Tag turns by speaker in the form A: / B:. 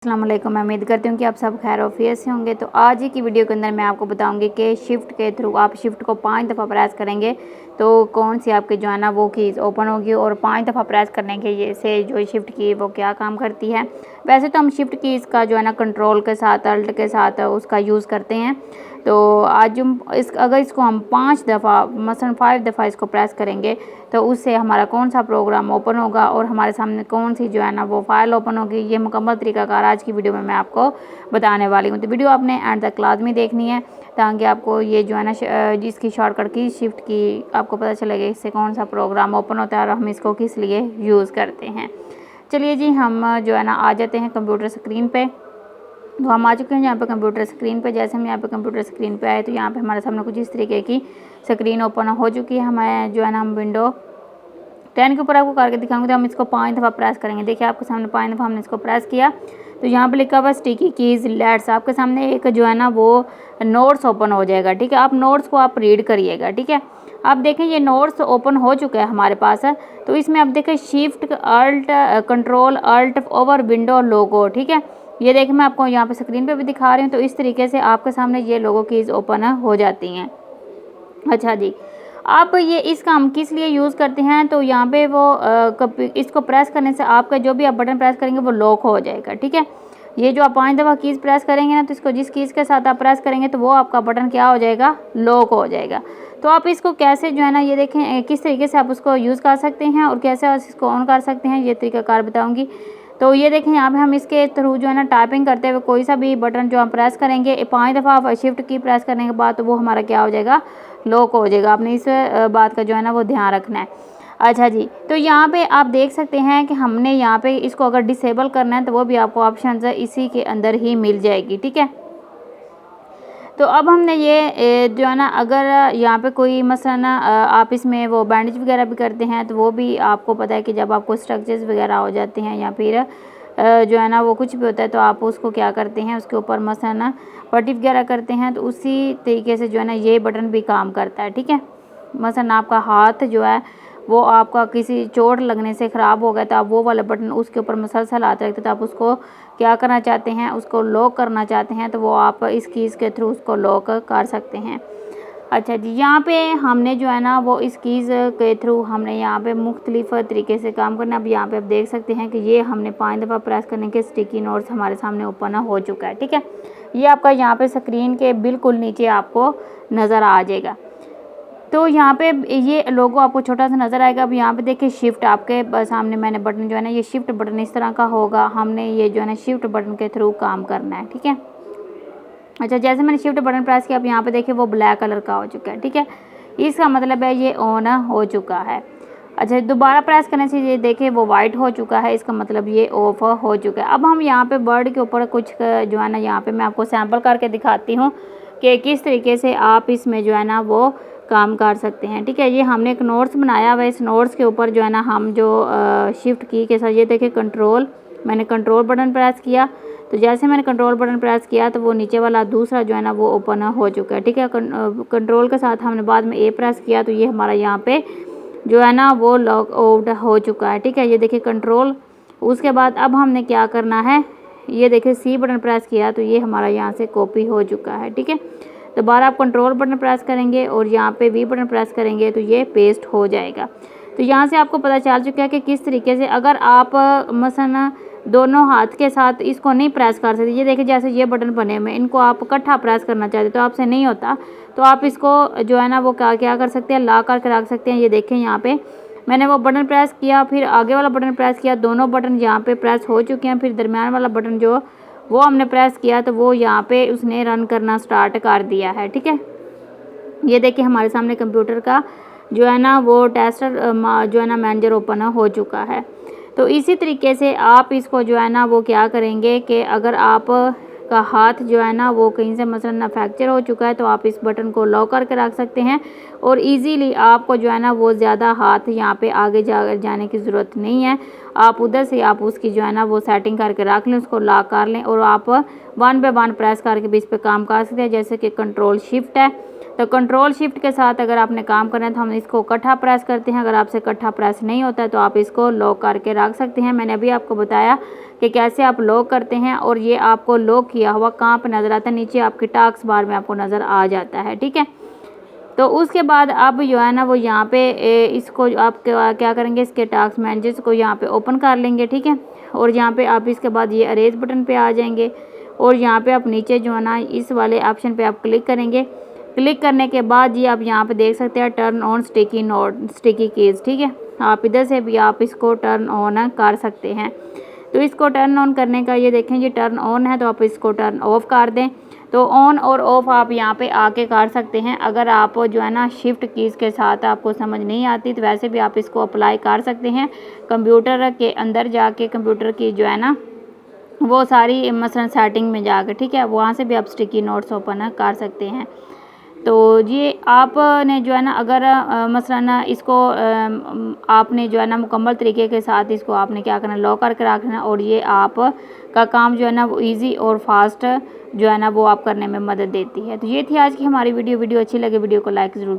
A: अस्सलाम वालेकुम। मैं उम्मीद करती हूँ कि आप सब खैर ऑफियत से होंगे। तो आज ही की वीडियो के अंदर मैं आपको बताऊंगी कि शिफ्ट के थ्रू आप शिफ्ट को 5 दफ़ा प्रेस करेंगे तो कौन सी आपकी जो है ना वो कीज़ ओपन होगी, और 5 दफ़ा प्रेस करने के ये से जो शिफ्ट की वो क्या काम करती है। वैसे तो हम शिफ्ट कीज़ का जो है ना कंट्रोल के साथ अल्ट के साथ उसका यूज़ करते हैं। तो आज हम अगर इसको हम 5 दफ़ा मसलन 5 दफ़ा इसको प्रेस करेंगे तो उससे हमारा कौन सा प्रोग्राम ओपन होगा और हमारे सामने कौन सी जो है ना वो फाइल ओपन होगी, ये मुकम्मल तरीकाकार आज की वीडियो में मैं आपको बताने वाली हूँ। तो वीडियो आपने एंड तक लाजमी देखनी है ताकि आपको ये जो है ना जिसकी शॉर्टकट की शिफ्ट की आपको पता चलेगा इससे कौन सा प्रोग्राम ओपन होता है और हम इसको किस लिए यूज़ करते हैं। चलिए जी, हम जो है ना आ जाते हैं कंप्यूटर स्क्रीन पे। तो हम आ चुके हैं यहाँ पे कंप्यूटर स्क्रीन पे। जैसे हम यहाँ पे कंप्यूटर स्क्रीन पे आए तो यहाँ पे हमारे सामने कुछ इस तरीके की स्क्रीन ओपन हो चुकी है। हमें जो है ना हम विंडो 10 के ऊपर आपको करके दिखाऊंगी। तो हम इसको 5 दफ़ा प्रेस करेंगे। देखिए आपके सामने 5 दफ़ा हमने इसको प्रेस किया तो यहाँ पे लिखा हुआ स्टिकी कीज़ लेट्स। आपके सामने एक जो है ना वो नोट्स ओपन हो जाएगा। ठीक है, आप नोट्स को आप रीड करिएगा। ठीक है, आप देखें ये नोट्स ओपन हो चुका है हमारे पास। तो इसमें आप देखें shift alt control alt over window logo. ठीक है, ये देखें मैं आपको यहाँ पे स्क्रीन पे भी दिखा रही हूँ। तो इस तरीके से आपके सामने ये लोगो कीज़ ओपन हो जाती हैं। अच्छा जी, आप ये इसका हम किस लिए यूज़ करते हैं तो यहाँ पे वो इसको प्रेस करने से आपका जो भी आप बटन प्रेस करेंगे वो लॉक हो जाएगा। ठीक है, ये जो आप 5 दफ़ा कीज़ प्रेस करेंगे ना तो इसको जिस कीज़ के साथ आप प्रेस करेंगे तो वो आपका बटन क्या हो जाएगा, लॉक हो जाएगा। तो आप इसको कैसे जो है ना ये देखें किस तरीके से आप उसको यूज़ कर सकते हैं और कैसे आप इसको ऑन कर सकते हैं, ये तरीकाकार बताऊँगी। तो ये देखें यहाँ पे हम इसके थ्रू जो है ना टाइपिंग करते हुए कोई सा भी बटन जो हम प्रेस करेंगे 5 दफ़ा आप शिफ्ट की प्रेस करने के बाद तो वो हमारा क्या हो जाएगा, लॉक हो जाएगा। आपने इस बात का जो है ना वो ध्यान रखना है। अच्छा जी, तो यहाँ पे आप देख सकते हैं कि हमने यहाँ पे इसको अगर डिसेबल करना है तो वो भी आपको ऑप्शन इसी के अंदर ही मिल जाएगी। ठीक है, तो अब हमने ये जो है ना अगर यहाँ पे कोई मसलन आप इसमें वो बैंडेज वगैरह भी करते हैं तो वो भी आपको पता है कि जब आपको स्ट्रक्चर्स वगैरह हो जाते हैं या फिर जो है ना वो कुछ भी होता है तो आप उसको क्या करते हैं उसके ऊपर मसलन पट्टी वगैरह करते हैं। तो उसी तरीके से जो है ना ये बटन भी काम करता है। ठीक है, मसलन आपका हाथ जो है वो आपका किसी चोट लगने से ख़राब हो गया तो आप वो वाला बटन उसके ऊपर मसलसल आते रहते तो आप उसको क्या करना चाहते हैं, उसको लॉक करना चाहते हैं तो वो आप इस कीज़ के थ्रू उसको लॉक कर सकते हैं। अच्छा जी, यहाँ पे हमने जो है ना वो इस कीज़ के थ्रू हमने यहाँ पे मुख्तलिफ तरीके से काम करना। अब यहाँ पे आप देख सकते हैं कि ये हमने 5 दफ़ा प्रेस करने के स्टिकी नोट्स हमारे सामने ओपन हो चुका है। ठीक है, ये आपका यहाँ पे स्क्रीन के बिल्कुल नीचे आपको नज़र आ जाएगा। तो यहाँ पे ये लोगो आपको छोटा सा नज़र आएगा। अब यहाँ पे देखिए शिफ्ट आपके सामने मैंने बटन जो है ना ये शिफ्ट बटन इस तरह का होगा। हमने ये जो है ना शिफ्ट बटन के थ्रू काम करना है। ठीक है, अच्छा जैसे मैंने शिफ्ट बटन प्रेस किया अब यहाँ पे देखिए वो ब्लैक कलर का हो चुका है। ठीक है, इसका मतलब है ये ऑन हो चुका है। अच्छा, दोबारा प्रेस करने से ये देखिए वो वाइट हो चुका है, इसका मतलब ये ऑफ हो चुका है। अब हम यहाँ पे वर्ड के ऊपर कुछ जो है ना यहाँ पे मैं आपको सैम्पल करके दिखाती हूँ कि किस तरीके से आप इसमें जो है ना वो काम कर सकते हैं। ठीक है, ये हमने एक नोट्स बनाया हुआ है। इस नोट्स के ऊपर जो है ना हम जो शिफ्ट की के साथ ये देखिए मैंने कंट्रोल बटन प्रेस किया तो जैसे मैंने कंट्रोल बटन प्रेस किया तो वो नीचे वाला दूसरा जो है ना वो ओपन हो चुका है। ठीक है, कंट्रोल के साथ हमने बाद में ए प्रेस किया तो ये हमारा यहाँ पे जो है ना वो लॉक आउट हो चुका है। ठीक है, ये देखिए कंट्रोल। उसके बाद अब हमने क्या करना है, ये देखिए सी बटन प्रेस किया तो ये हमारा यहाँ से कॉपी हो चुका है। ठीक है, दोबारा आप कंट्रोल बटन प्रेस करेंगे और यहाँ पे वी बटन प्रेस करेंगे तो ये पेस्ट हो जाएगा। तो यहाँ से आपको पता चल चुका है कि किस तरीके से अगर आप मसलन दोनों हाथ के साथ इसको नहीं प्रेस कर सकते, ये देखिए जैसे ये बटन बने हुए इनको आप इकट्ठा प्रेस करना चाहते तो आपसे नहीं होता, तो आप इसको जो है ना वो क्या कर सकते हैं, ला करके रख सकते हैं। ये देखें यहाँ पे मैंने वो बटन प्रेस किया फिर आगे वाला बटन प्रेस किया, दोनों बटन यहाँ पे प्रेस हो चुके हैं। फिर दरमियान वाला बटन जो वो हमने प्रेस किया तो वो यहाँ पे उसने रन करना स्टार्ट कर दिया है। ठीक है, ये देखिए हमारे सामने कंप्यूटर का जो है ना वो टेस्टर जो है ना मैनेजर ओपन हो चुका है। तो इसी तरीके से आप इसको जो है ना वो क्या करेंगे कि अगर आप का हाथ जो है ना वो कहीं से मसलन फ्रैक्चर हो चुका है तो आप इस बटन को लॉक करके रख सकते हैं और इजीली आपको जो है ना वो ज़्यादा हाथ यहाँ पे आगे जाने की ज़रूरत नहीं है। आप उधर से आप उसकी जो है ना वो सेटिंग करके रख लें, उसको लॉक कर लें और आप 1 बाय 1 प्रेस करके भी इस पर काम कर सकते हैं। जैसे कि कंट्रोल शिफ्ट है तो कंट्रोल शिफ्ट के साथ अगर आपने काम करना है तो हम इसको इकट्ठा प्रेस करते हैं। अगर आपसे इकट्ठा प्रेस नहीं होता है तो आप इसको लॉक करके रख सकते हैं। मैंने अभी आपको बताया कि कैसे आप लॉक करते हैं, और ये आपको लॉक किया हुआ कहाँ पर नज़र आता है, नीचे आपकी टास्क बार में आपको नज़र आ जाता है। ठीक है, तो उसके बाद अब जो है ना वो यहाँ पे इसको आप क्या करेंगे, इसके टास्क मैनेजर्स को यहाँ पे ओपन कर लेंगे। ठीक है, और यहाँ पे आप इसके बाद ये अरेज बटन पे आ जाएंगे, और यहाँ पे आप नीचे जो है ना इस वाले ऑप्शन पे आप क्लिक करेंगे। क्लिक करने के बाद ये आप यहाँ पे देख सकते हैं टर्न ऑन स्टिकी कीज़। ठीक है, आप इधर से भी आप इसको टर्न ऑन कर सकते हैं। तो इसको टर्न ऑन करने का ये देखें, ये टर्न ऑन है तो आप इसको टर्न ऑफ कर दें। तो ऑन और ऑफ आप यहाँ पे आके कर सकते हैं। अगर आप जो है ना शिफ्ट कीज़ के साथ आपको समझ नहीं आती तो वैसे भी आप इसको अप्लाई कर सकते हैं। कंप्यूटर के अंदर जाके कंप्यूटर की जो है ना वो सारी मसलन सेटिंग में जाकर, ठीक है, वहाँ से भी आप स्टिकी नोट्स ओपन कर सकते हैं। तो ये आपने जो है ना अगर मसलन इसको आपने जो है ना मुकम्मल तरीके के साथ इसको आपने क्या करना, लॉक करके रखना, और ये आप का काम जो है ना वो इजी और फास्ट जो है ना वो आप करने में मदद देती है। तो ये थी आज की हमारी वीडियो अच्छी लगे वीडियो को लाइक ज़रूर